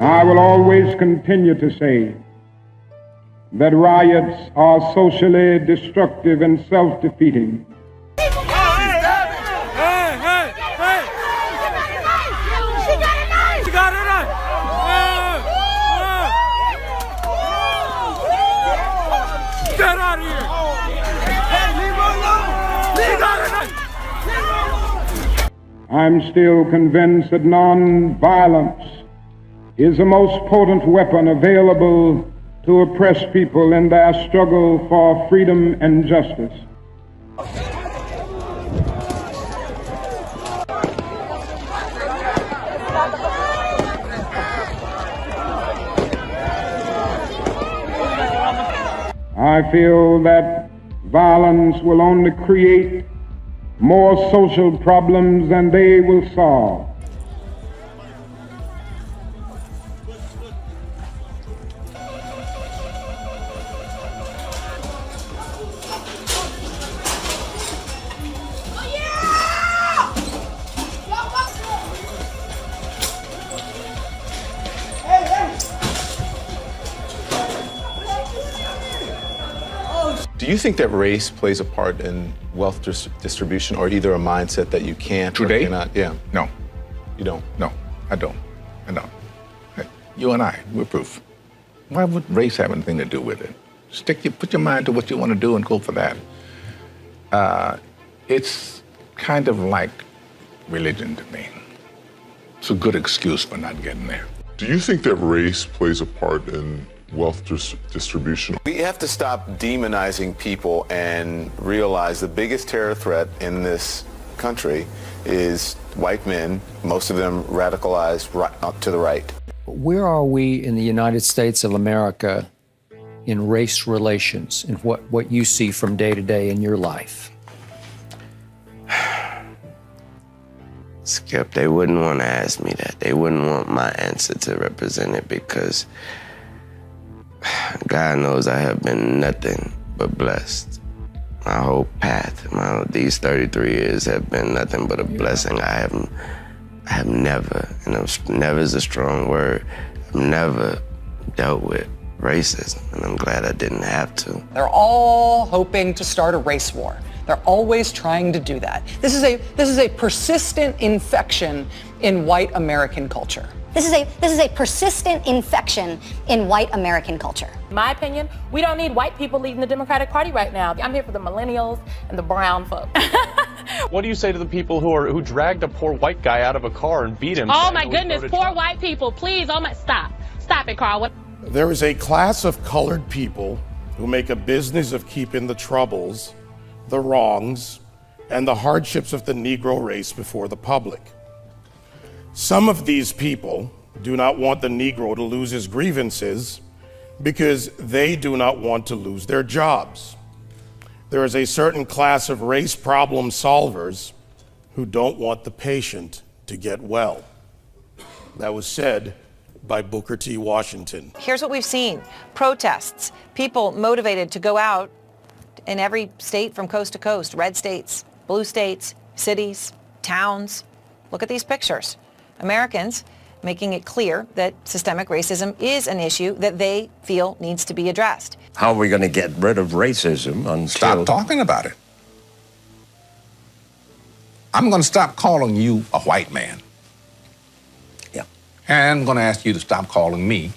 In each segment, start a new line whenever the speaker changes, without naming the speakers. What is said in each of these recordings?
I will always continue to say that riots are socially destructive and self-defeating.
Get out of here!
I'm still convinced that non-violence is the most potent weapon available to oppress people in their struggle for freedom and justice. I feel that violence will only create more social problems than they will solve.
Do you think that race plays a part in wealth distribution, or either a mindset that you can't
Today?
or cannot? Yeah.
No.
You don't?
No, I don't. I don't. Hey, you and I, we're proof. Why would race have anything to do with it? Put your mind to what you want to do and go for that. It's kind of like religion to me. It's a good excuse for not getting there.
Do you think that race plays a part in wealth distribution?
We have to stop demonizing people and realize the biggest terror threat in this country is white men, most of them radicalized right, to the right.
Where are we in the United States of America in race relations and what you see from day to day in your life?
Skip, they wouldn't want to ask me that. They wouldn't want my answer to represent it because God knows I have been nothing but blessed. My whole path, these 33 years have been nothing but a blessing. I have never, never is a strong word, I've never dealt with racism, and I'm glad I didn't have to.
They're all hoping to start a race war. They're always trying to do that. This is a persistent infection in white American culture.
This is a persistent infection in white American culture.
In my opinion, we don't need white people leading the Democratic Party right now. I'm here for the millennials and the brown folks.
What do you say to the people who dragged a poor white guy out of a car and beat him?
Oh my goodness, poor white people, please, stop it, Carl.
There is a class of colored people who make a business of keeping the troubles, the wrongs, and the hardships of the Negro race before the public. Some of these people do not want the Negro to lose his grievances because they do not want to lose their jobs. There is a certain class of race problem solvers who don't want the patient to get well. That was said by Booker T. Washington.
Here's what we've seen. Protests, people motivated to go out in every state from coast to coast, red states, blue states, cities, towns. Look at these pictures. Americans making it clear that systemic racism is an issue that they feel needs to be addressed.
How are we going to get rid of racism until...
Stop talking about it. I'm going to stop calling you a white man.
Yeah.
And I'm going to ask you to stop calling me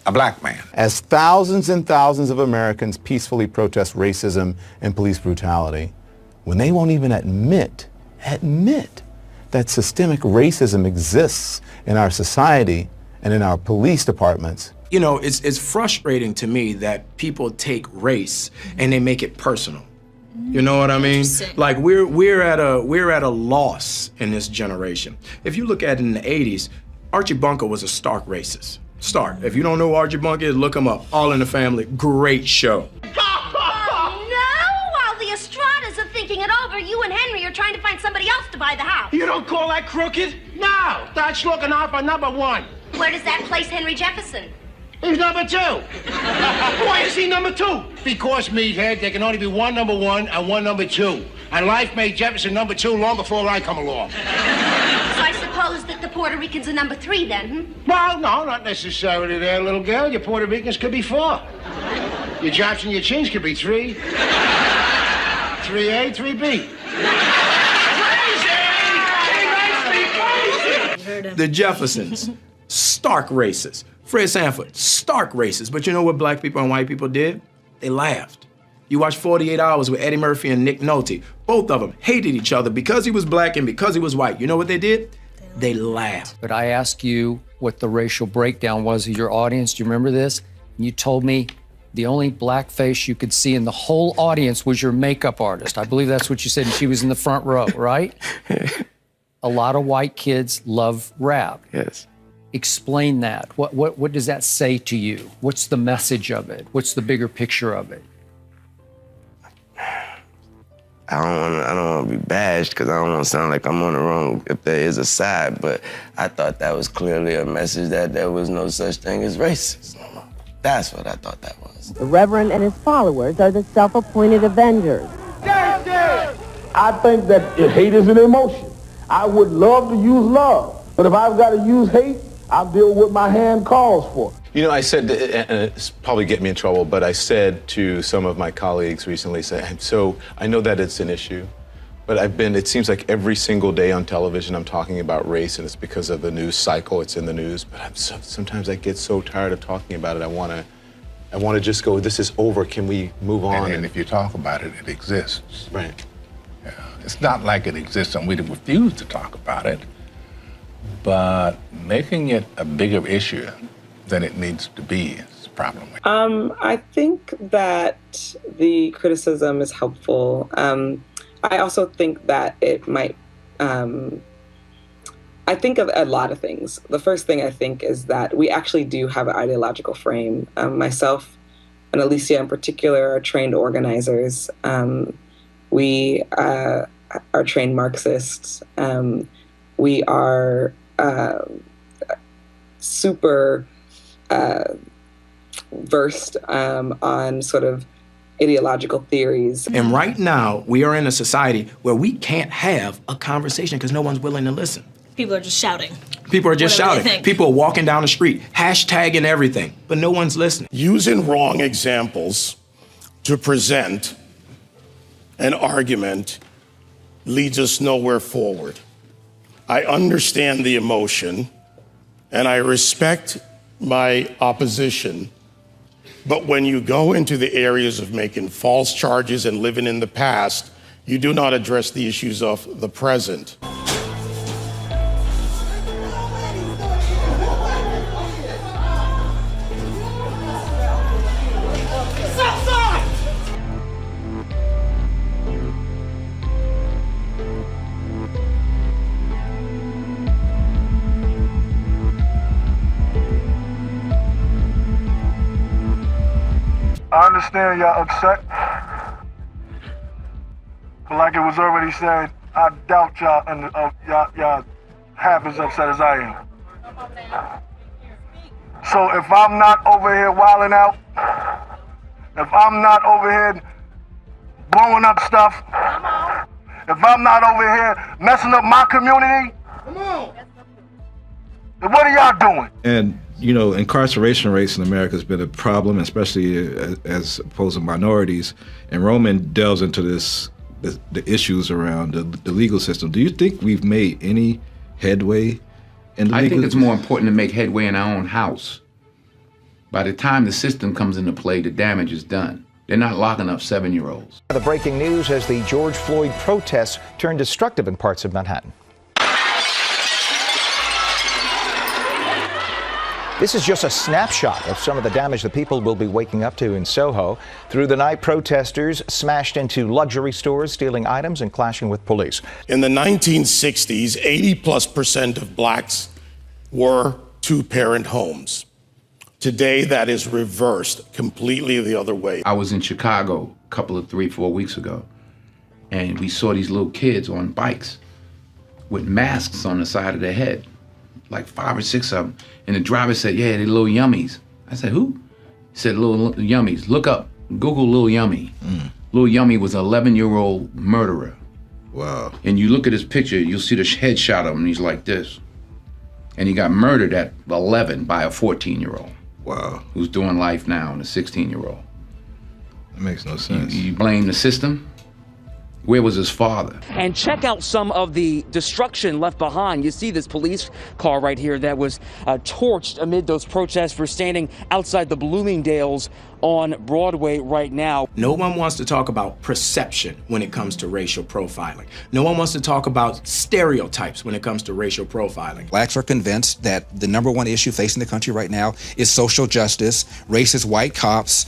a black man.
As thousands and thousands of Americans peacefully protest racism and police brutality, when they won't even admit that systemic racism exists in our society and in our police departments.
You know, it's frustrating to me that people take race and they make it personal. You know what I mean? Like we're at a loss in this generation. If you look at it in the 80s, Archie Bunker was a stark racist. Stark. If you don't know who Archie Bunker is, look him up. All in the Family, great show.
Thinking it over, you and Henry are trying to find somebody else to buy the house.
You don't call that crooked? No, that's looking out for number one.
Where does that place Henry Jefferson?
He's number two. Why is he number two? Because, meathead, there can only be one number one and one number two. And life made Jefferson number two long before I come along.
So I suppose suppose that the Puerto Ricans are number 3 then, hmm?
Well, no, not necessarily there, little girl. Your Puerto Ricans could be 4. Your Japs and your Chins could be 3. 3A, 3B.
The Jeffersons, stark racist. Fred Sanford, stark racist. But you know what black people and white people did? They laughed. You watch 48 Hours with Eddie Murphy and Nick Nolte. Both of them hated each other because he was black and because he was white. You know what they did? They laughed.
But I asked you what the racial breakdown was of your audience. Do you remember this? And you told me the only black face you could see in the whole audience was your makeup artist. I believe that's what you said, and she was in the front row, right? A lot of white kids love rap.
Yes.
Explain that. What does that say to you? What's the message of it? What's the bigger picture of it?
I don't want to be bashed because I don't want to sound like I'm on the wrong if there is a side, but I thought that was clearly a message that there was no such thing as racism. That's what I thought that was.
The Reverend and his followers are the self-appointed avengers.
I think that hate is an emotion. I would love to use love, but if I've got to use hate, I'll deal with what my hand calls for.
You know, I said, and it's probably get me in trouble, but I said to some of my colleagues recently, so I know that it's an issue, but it seems like every single day on television I'm talking about race, and it's because of the news cycle, it's in the news, but sometimes I get so tired of talking about it, I want to just go, this is over, can we move on?
And if you talk about it, it exists.
Right.
Yeah. It's not like it exists and we refuse to talk about it, but making it a bigger issue than it needs to be is a problem.
I think that the criticism is helpful. I also think that it might, I think of a lot of things. The first thing I think is that we actually do have an ideological frame. Myself and Alicia in particular are trained organizers. We are trained Marxists. We are super versed on sort of ideological theories.
And right now, we are in a society where we can't have a conversation because no one's willing to listen.
People are just shouting.
People are just
Whatever they
shouting.
think.
People are walking down the street, hashtagging everything, but no one's listening.
Using wrong examples to present an argument leads us nowhere forward. I understand the emotion, and I respect my opposition, but when you go into the areas of making false charges and living in the past, you do not address the issues of the present.
I understand y'all upset, but like it was already said, I doubt y'all half as upset as I am. So if I'm not over here wilding out, if I'm not over here blowing up stuff, if I'm not over here messing up my community, then what are y'all doing?
And you know, incarceration rates in America has been a problem, especially as opposed to minorities. And Roman delves into the issues around the legal system. Do you think we've made any headway in the
I
legal
think it's more important to make headway in our own house. By the time the system comes into play, the damage is done. They're not locking up 7-year-olds.
The breaking news as the George Floyd protests turned destructive in parts of Manhattan. This is just a snapshot of some of the damage the people will be waking up to in Soho. Through the night, protesters smashed into luxury stores, stealing items and clashing with police.
In the 1960s, 80+% of blacks were two-parent homes. Today, that is reversed completely the other way.
I was in Chicago a couple of 3-4 weeks ago, and we saw these little kids on bikes with masks on the side of their head, like 5 or 6 of them. And the driver said, yeah, they're little yummies. I said, who? He said, little yummies. Look up, Google Lil Yummy. Lil Yummy was an 11-year-old murderer.
Wow.
And you look at his picture, you'll see the headshot of him, and he's like this. And he got murdered at 11 by a 14-year-old.
Wow.
Who's doing life now, and a 16-year-old.
That makes no sense.
You blame the system? Where was his father?
And check out some of the destruction left behind. You see this police car right here that was torched amid those protests. We're standing outside the Bloomingdale's on Broadway right now.
No one wants to talk about perception when it comes to racial profiling. No one wants to talk about stereotypes when it comes to racial profiling.
Blacks are convinced that the #1 issue facing the country right now is social justice, racist white cops,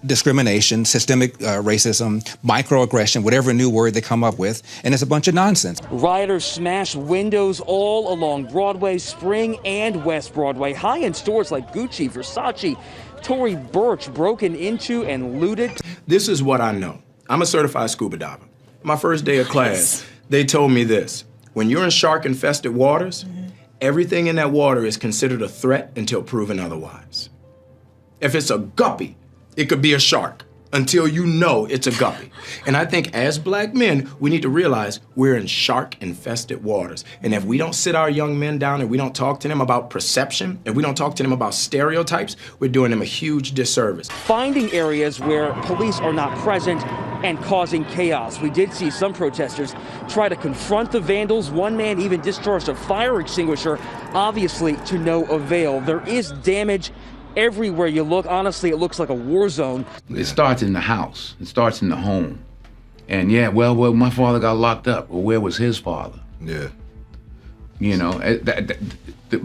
discrimination, systemic racism, microaggression, whatever new word they come up with, and it's a bunch of nonsense.
Rioters smashed windows all along Broadway, Spring and West Broadway. High-end stores like Gucci, Versace, Tory Burch broken into and looted.
This is what I know. I'm a certified scuba diver. My first day of class, they told me this. When you're in shark-infested waters, everything in that water is considered a threat until proven otherwise. If it's a guppy, it could be a shark until you know it's a guppy. And I think as black men, we need to realize we're in shark-infested waters. And if we don't sit our young men down and we don't talk to them about perception, and we don't talk to them about stereotypes, we're doing them a huge disservice.
Finding areas where police are not present and causing chaos. We did see some protesters try to confront the vandals. One man even discharged a fire extinguisher, obviously to no avail. There is damage everywhere you look. Honestly, it looks like a war zone.
It starts in the house. It starts in the home. And yeah, well, my father got locked up. Well, where was his father?
Yeah.
You know,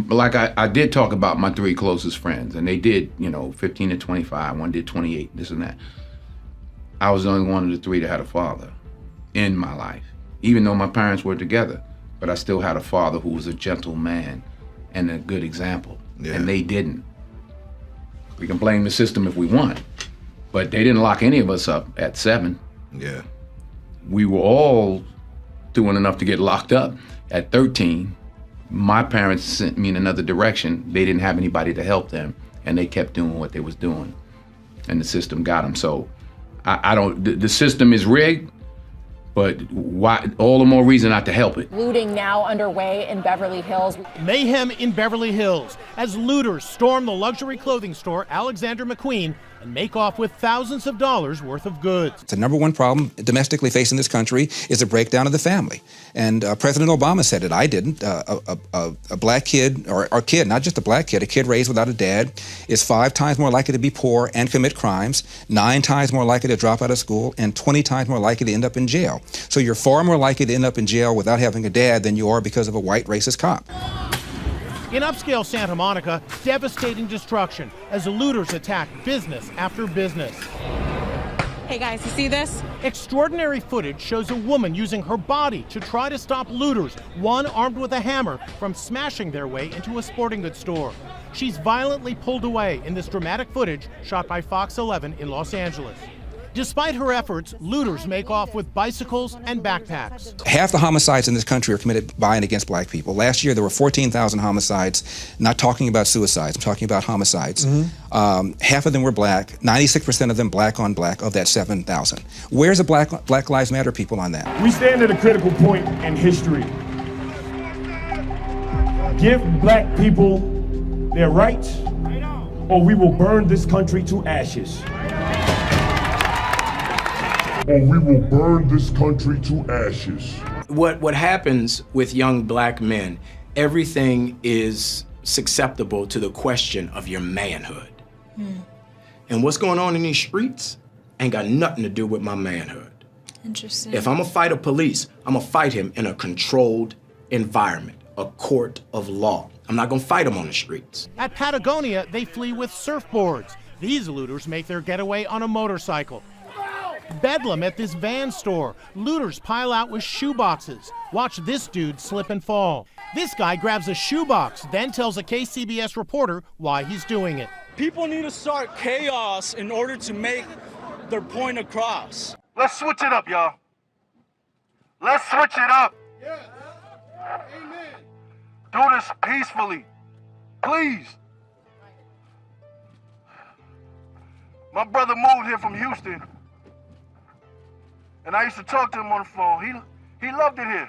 like I did talk about my 3 closest friends, and they did, 15 to 25. One did 28, this and that. I was the only one of the 3 that had a father in my life, even though my parents were together. But I still had a father who was a gentle man and a good example, and they didn't. We can blame the system if we want, but they didn't lock any of us up at 7.
Yeah.
We were all doing enough to get locked up at 13. My parents sent me in another direction. They didn't have anybody to help them, and they kept doing what they was doing, and the system got them. So I don't, the system is rigged, but why? All the more reason not to help it.
Looting now underway in Beverly Hills.
Mayhem in Beverly Hills as looters storm the luxury clothing store Alexander McQueen and make off with thousands of dollars worth of goods.
The #1 problem domestically facing this country is a breakdown of the family. And President Obama said it, I didn't. A black kid, or a kid, not just a black kid, a kid raised without a dad is 5 times more likely to be poor and commit crimes, 9 times more likely to drop out of school, and 20 times more likely to end up in jail. So you're far more likely to end up in jail without having a dad than you are because of a white racist cop.
In upscale Santa Monica, devastating destruction as the looters attack business after business.
Hey guys, you see this?
Extraordinary footage shows a woman using her body to try to stop looters, one armed with a hammer, from smashing their way into a sporting goods store. She's violently pulled away in this dramatic footage shot by Fox 11 in Los Angeles. Despite her efforts, looters make off with bicycles and backpacks.
Half the homicides in this country are committed by and against black people. Last year, there were 14,000 homicides, not talking about suicides, I'm talking about homicides. Half of them were black, 96% of them black on black of that 7,000. Where's the Black Lives Matter people on that?
We stand at a critical point in history. Give black people their rights, or we will burn this country to ashes. Or we will burn this country to ashes.
What happens with young black men, everything is susceptible to the question of your manhood. And what's going on in these streets ain't got nothing to do with my manhood.
Interesting.
If I'm gonna fight a police, I'm gonna fight him in a controlled environment, a court of law. I'm not gonna fight him on the streets.
At Patagonia, they flee with surfboards. These looters make their getaway on a motorcycle. Bedlam at this van store. Looters pile out with shoeboxes. Watch this dude slip and fall. This guy grabs a shoebox, then tells a KCBS reporter why he's doing it.
People need to start chaos in order to make their point across.
Let's switch it up, y'all. Let's switch it up.
Yeah. Amen.
Do this peacefully. Please. My brother moved here from Houston. And I used to talk to him on the phone. He loved it here.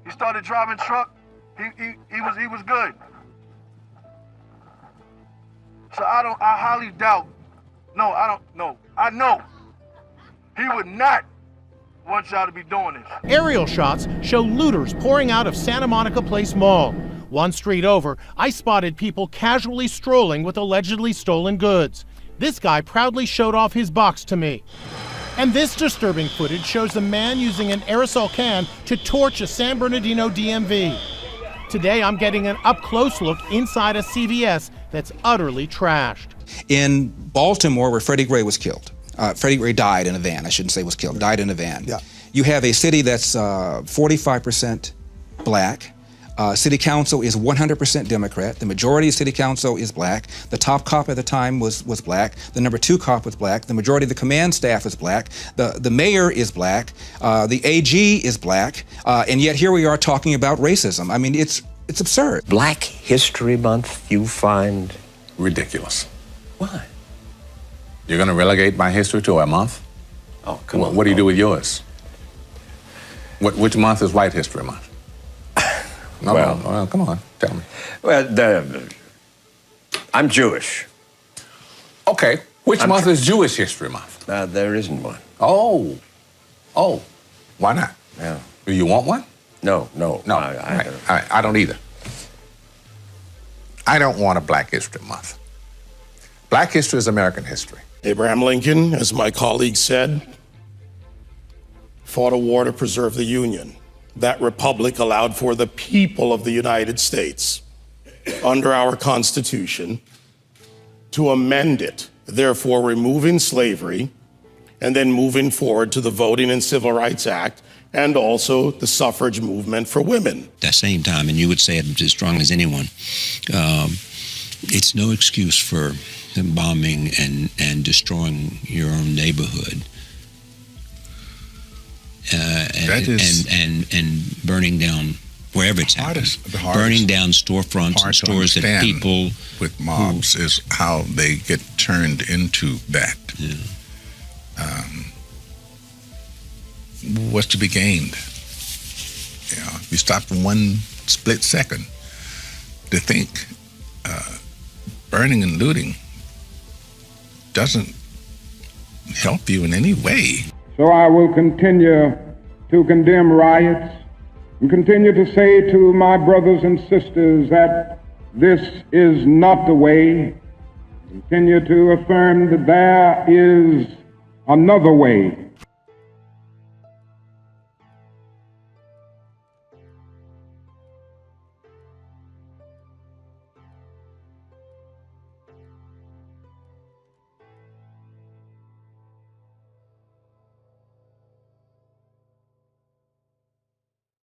He started driving truck. He was good. So I highly doubt. No, I don't know. I know he would not want y'all to be doing this.
Aerial shots show looters pouring out of Santa Monica Place Mall. One street over, I spotted people casually strolling with allegedly stolen goods. This guy proudly showed off his box to me. And this disturbing footage shows a man using an aerosol can to torch a San Bernardino DMV. Today, I'm getting an up-close look inside a CVS that's utterly trashed.
In Baltimore, where Freddie Gray was killed, Freddie Gray died in a van. I shouldn't say was killed, died in a van.
Yeah.
You have a city that's 45% black. City council is 100% Democrat. The majority of city council is black. The top cop at the time was black. The number 2 cop was black. The majority of the command staff is black. The mayor is black. The AG is black. And yet here we are talking about racism. I mean, it's absurd.
Black History Month you find
ridiculous.
Why?
You're going to relegate my history to a month?
Oh, come on.
What do you do with yours? Which month is White History Month? No, well, come on, tell me.
Well, I'm Jewish.
Okay, which month is Jewish History Month?
There isn't one.
Oh, why not?
Yeah.
Do you want one?
No.
I don't either. I don't want a Black History Month. Black history is American history.
Abraham Lincoln, as my colleague said, fought a war to preserve the Union. That republic allowed for the people of the United States, under our Constitution, to amend it, therefore removing slavery, and then moving forward to the Voting and Civil Rights Act, and also the suffrage movement for women.
At that same time, and you would say it as strong as anyone, it's no excuse for bombing and destroying your own neighborhood. And burning down wherever it's happened, burning down storefronts and stores that people
with mobs is how they get turned into that.
Yeah.
What's to be gained? You stop for one split second to think. Burning and looting doesn't help you in any way.
So I will continue to condemn riots and continue to say to my brothers and sisters that this is not the way. Continue to affirm that there is another way.